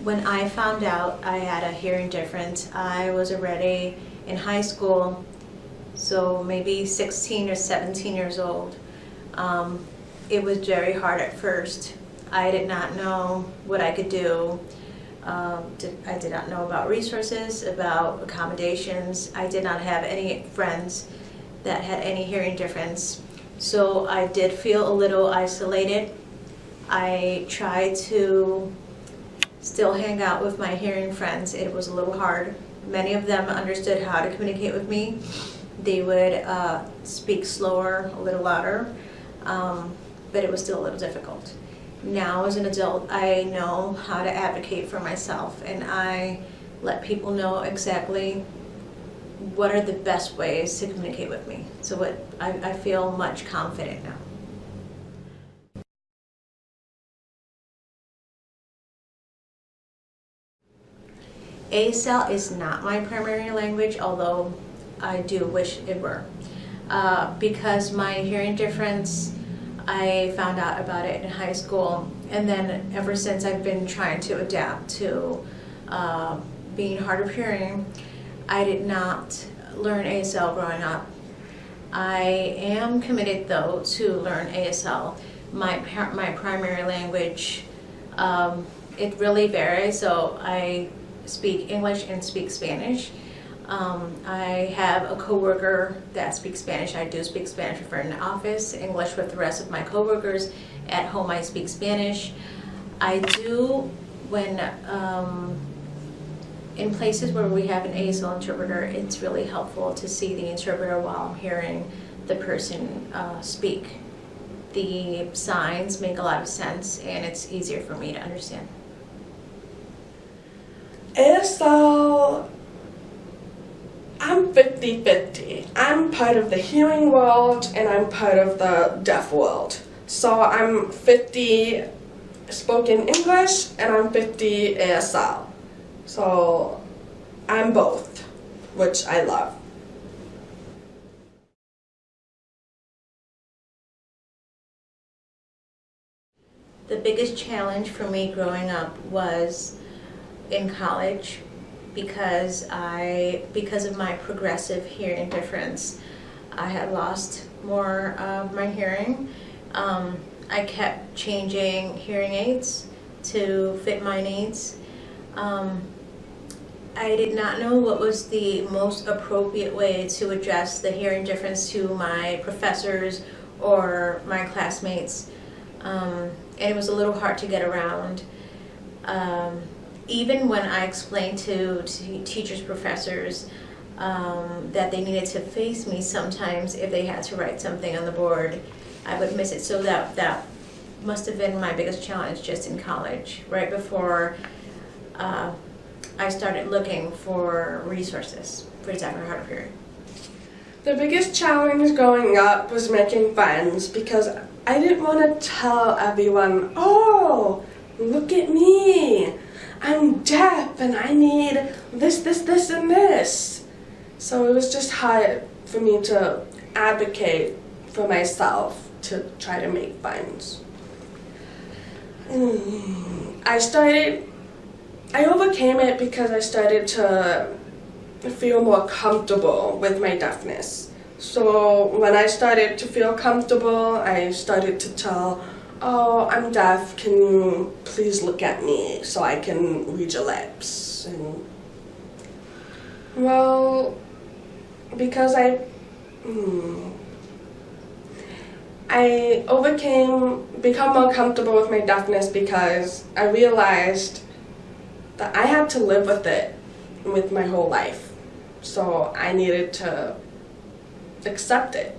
When I found out I had a hearing difference, I was already in high school, so maybe 16 or 17 years old. It was very hard at first. I did not know what I could do. I did not know about resources, about accommodations. I did not have any friends that had any hearing difference. So I did feel a little isolated. I tried to still hang out with my hearing friends. It was a little hard. Many of them understood how to communicate with me. They would speak slower, a little louder, but it was still a little difficult. Now as an adult, I know how to advocate for myself, and I let people know exactly what are the best ways to communicate with me. So I feel much confident now. ASL is not my primary language, although I do wish it were. Because my hearing difference, I found out about it in high school, and then ever since I've been trying to adapt to being hard of hearing. I did not learn ASL growing up. I am committed though to learn ASL. My primary language, it really varies, so I speak English and speak Spanish. I have a coworker that speaks Spanish. I do speak Spanish with her in the office, English with the rest of my coworkers. At home I speak Spanish. I do, when in places where we have an ASL interpreter, it's really helpful to see the interpreter while I'm hearing the person speak. The signs make a lot of sense, and it's easier for me to understand. ASL, I'm 50-50. I'm part of the hearing world and I'm part of the deaf world. So I'm 50 spoken English and I'm 50 ASL. So I'm both, which I love. The biggest challenge for me growing up was in college, because of my progressive hearing difference, I had lost more of my hearing. I kept changing hearing aids to fit my needs. I did not know what was the most appropriate way to address the hearing difference to my professors or my classmates, and it was a little hard to get around. Even when I explained to teachers, professors, that they needed to face me sometimes if they had to write something on the board, I would miss it. So that must have been my biggest challenge just in college, right before I started looking for resources for deaf or hard of hearing. The biggest challenge growing up was making friends, because I didn't want to tell everyone, oh, look at me, I'm deaf and I need this, and this. So it was just hard for me to advocate for myself to try to make friends. I overcame it because I started to feel more comfortable with my deafness. So when I started to feel comfortable, I started to tell, oh, I'm deaf, can you please look at me so I can read your lips? And, well, because I become more comfortable with my deafness because I realized that I had to live with it with my whole life. So I needed to accept it.